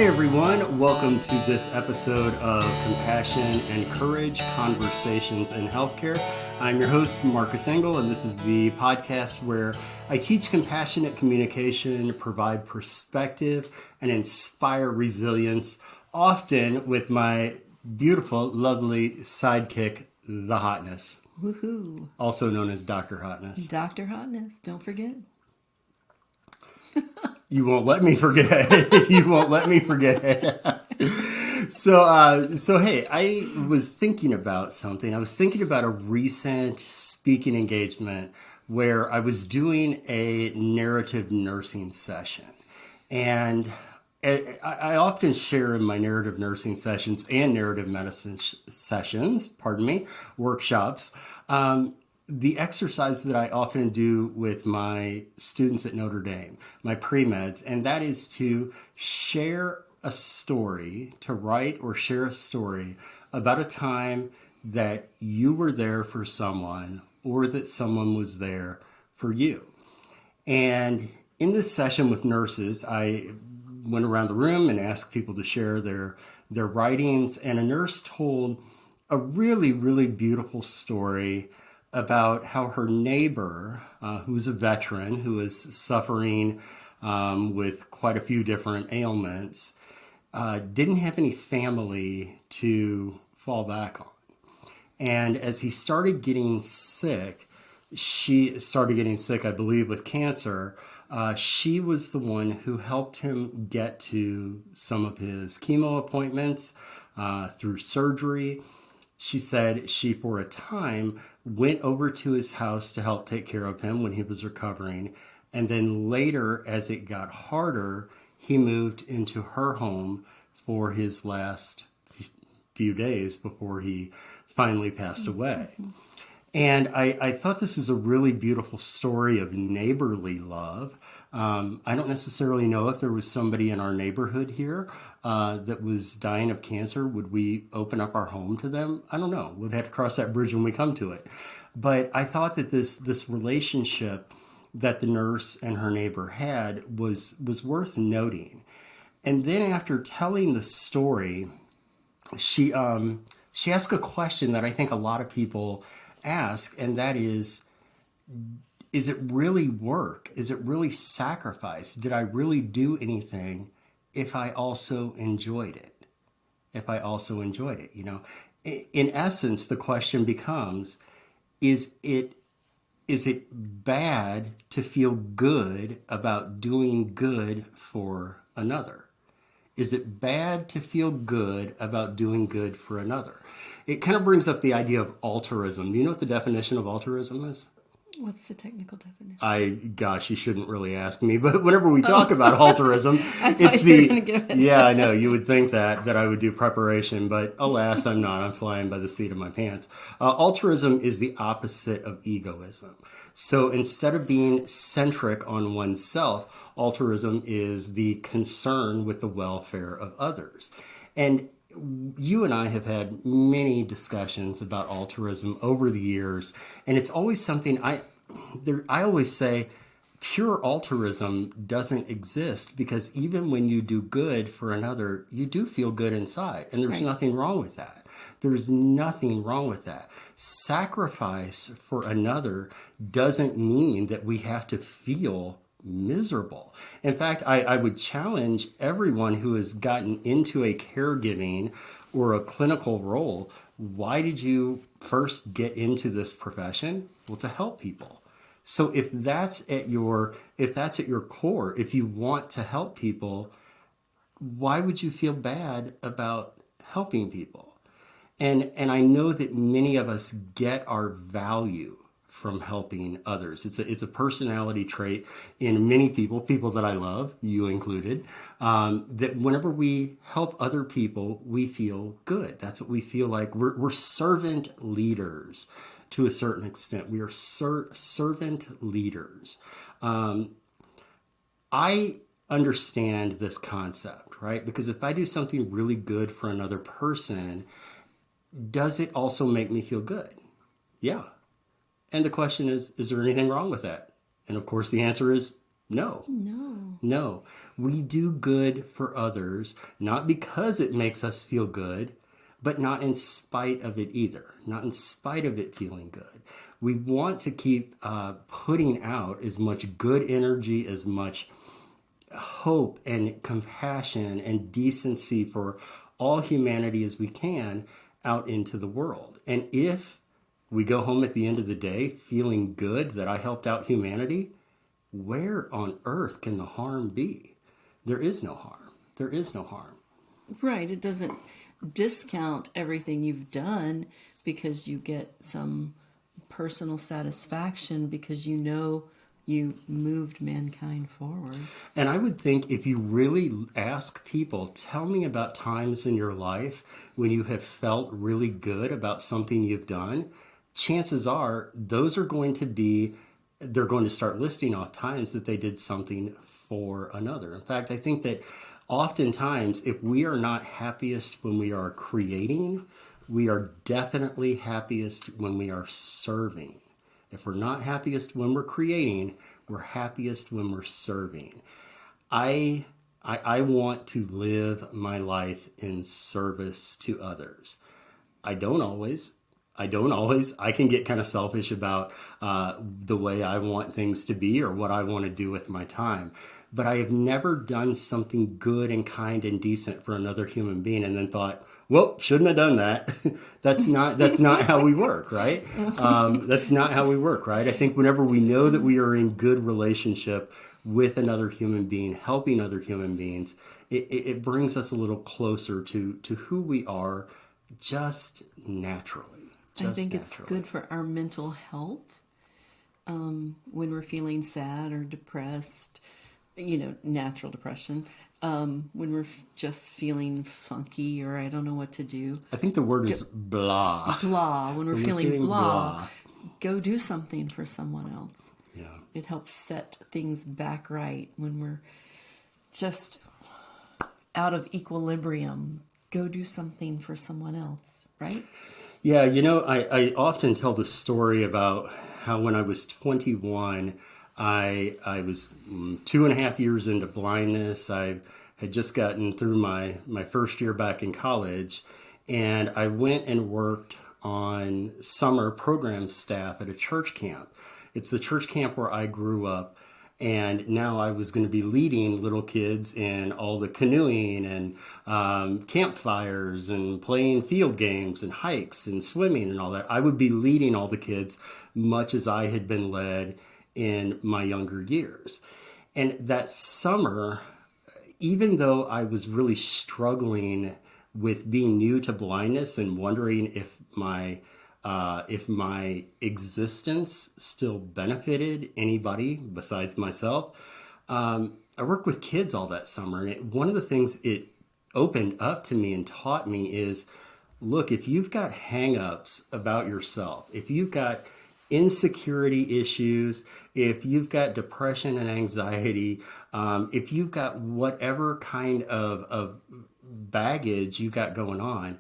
Hey everyone, welcome to this episode of Compassion and Courage Conversations in Healthcare. I'm your host, Marcus Engel, and this is the podcast where I teach compassionate communication, provide perspective, and inspire resilience, often with my beautiful, lovely sidekick, the Hotness. Woohoo. Also known as Dr. Hotness. Dr. Hotness, don't forget. You won't let me forget. You won't let me forget. So hey, I was thinking about something. I was thinking about a recent speaking engagement where I was doing a narrative nursing session. And I often share in my narrative nursing sessions and narrative medicine sessions, workshops, the exercise that I often do with my students at Notre Dame, my pre-meds, and that is to share a story, to write or share a story about a time that you were there for someone or that someone was there for you. And in this session with nurses, I went around the room and asked people to share their writings, and a nurse told a really, really beautiful story about how her neighbor, who's a veteran, who is suffering with quite a few different ailments, didn't have any family to fall back on. And as he started getting sick, she started getting sick, I believe, with cancer. She was the one who helped him get to some of his chemo appointments through surgery. She said she, for a time, went over to his house to help take care of him when he was recovering. And then later, as it got harder, he moved into her home for his last few days before he finally passed away. And I thought this is a really beautiful story of neighborly love. I don't necessarily know if there was somebody in our neighborhood here that was dying of cancer. Would we open up our home to them? I don't know. We'll have to cross that bridge when we come to it. But I thought that this relationship that the nurse and her neighbor had was worth noting. And then after telling the story, she asked a question that I think a lot of people ask, and that is it really work? Is it really sacrifice? Did I really do anything if I also enjoyed it? If I also enjoyed it, you know? In essence, the question becomes, is it bad to feel good about doing good for another? Is it bad to feel good about doing good for another? It kind of brings up the idea of altruism. Do you know what the definition of altruism is? What's the technical definition? You shouldn't really ask me, but whenever we talk about altruism, it's you were gonna give it. Yeah, I know, you would think that I would do preparation, but alas, I'm not. I'm flying by the seat of my pants. Altruism is the opposite of egoism. So instead of being centric on oneself, altruism is the concern with the welfare of others. And you and I have had many discussions about altruism over the years, and it's always something I always say, pure altruism doesn't exist, because even when you do good for another, you do feel good inside, and there's nothing wrong with that. There's nothing wrong with that. Sacrifice for another doesn't mean that we have to feel miserable. In fact, I would challenge everyone who has gotten into a caregiving or a clinical role. Why did you first get into this profession? Well, to help people. So if that's at your core, if you want to help people, why would you feel bad about helping people? And I know that many of us get our value from helping others. It's a personality trait in many people that I love, you included, that whenever we help other people, we feel good. That's what we feel like. We're servant leaders to a certain extent. We are servant leaders. I understand this concept, right? Because if I do something really good for another person, does it also make me feel good? Yeah. And the question is there anything wrong with that? And of course, the answer is No. No. No. We do good for others, not because it makes us feel good, but not in spite of it either. Not in spite of it feeling good. We want to keep putting out as much good energy, as much hope and compassion and decency for all humanity as we can out into the world. And if we go home at the end of the day feeling good that I helped out humanity, where on earth can the harm be? There is no harm. There is no harm. Right. It doesn't discount everything you've done because you get some personal satisfaction because you know you moved mankind forward. And I would think if you really ask people, tell me about times in your life when you have felt really good about something you've done, chances are those are going to be, they're going to start listing off times that they did something for another. In fact, I think that oftentimes if we are not happiest when we are creating, we are definitely happiest when we are serving. If we're not happiest when we're creating, we're happiest when we're serving. I want to live my life in service to others. I don't always. I can get kind of selfish about the way I want things to be or what I want to do with my time. But I have never done something good and kind and decent for another human being and then thought, well, shouldn't have done that. That's not how we work, right? That's not how we work, right? I think whenever we know that we are in good relationship with another human being, helping other human beings, it brings us a little closer to who we are just naturally. I think it's good for our mental health when we're feeling sad or depressed, natural depression. When we're just feeling funky or I don't know what to do. I think the word is blah. Blah. When we're feeling blah, go do something for someone else. Yeah. It helps set things back right when we're just out of equilibrium. Go do something for someone else, right? Yeah, I often tell the story about how when I was 21, I was 2.5 years into blindness. I had just gotten through my first year back in college, and I went and worked on summer program staff at a church camp. It's the church camp where I grew up, and now I was going to be leading little kids in all the canoeing and campfires and playing field games and hikes and swimming and all that. I would be leading all the kids much as I had been led in my younger years. And that summer, even though I was really struggling with being new to blindness and wondering if my existence still benefited anybody besides myself, I worked with kids all that summer. And one of the things it opened up to me and taught me is, look, if you've got hang-ups about yourself, if you've got insecurity issues, if you've got depression and anxiety, if you've got whatever kind of baggage you got going on,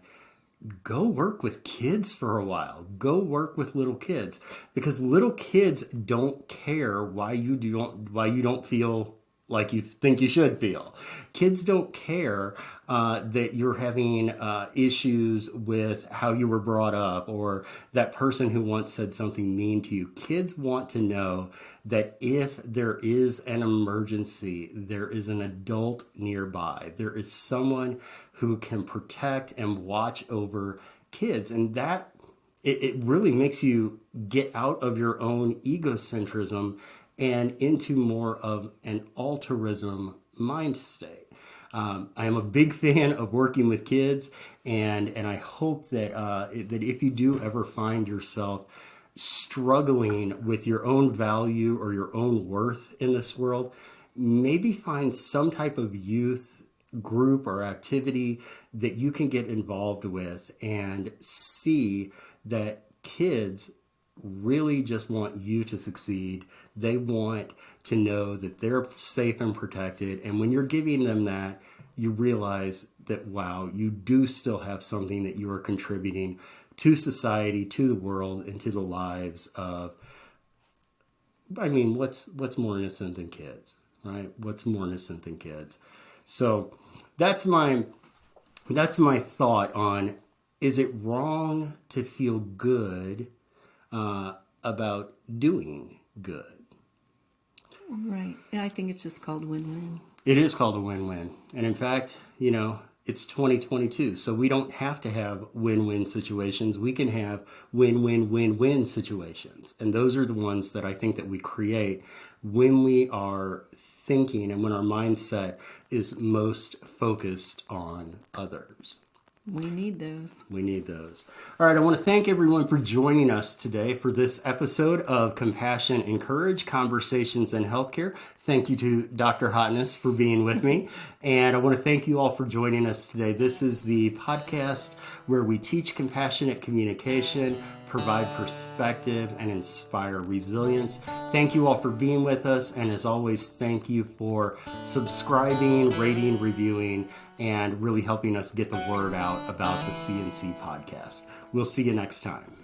go work with kids for a while. Go work with little kids, because little kids don't care why you don't feel like you think you should feel. Kids don't care that you're having issues with how you were brought up or that person who once said something mean to you. Kids want to know that if there is an emergency, there is an adult nearby. There is someone who can protect and watch over kids. And that, it really makes you get out of your own egocentrism and into more of an altruism mind state. I am a big fan of working with kids, and I hope that that if you do ever find yourself struggling with your own value or your own worth in this world, maybe find some type of youth group or activity that you can get involved with and see that kids really just want you to succeed. They want to know that they're safe and protected. And when you're giving them that, you realize that, wow, you do still have something that you are contributing to society, to the world, and to the lives of, what's more innocent than kids? right? What's more innocent than kids? So that's my thought on, is it wrong to feel good about doing good? Right. Yeah, I think it's just called win-win. It is called a win-win. And in fact, it's 2022, so we don't have to have win-win situations. We can have win-win-win-win situations. And those are the ones that I think that we create when we are thinking and when our mindset is most focused on others. We need those. We need those. All right, I want to thank everyone for joining us today for this episode of Compassion and Courage, Conversations in Healthcare. Thank you to Dr. Hotness for being with me. And I want to thank you all for joining us today. This is the podcast where we teach compassionate communication, provide perspective, and inspire resilience. Thank you all for being with us. And as always, thank you for subscribing, rating, reviewing, and really helping us get the word out about the CNC podcast. We'll see you next time.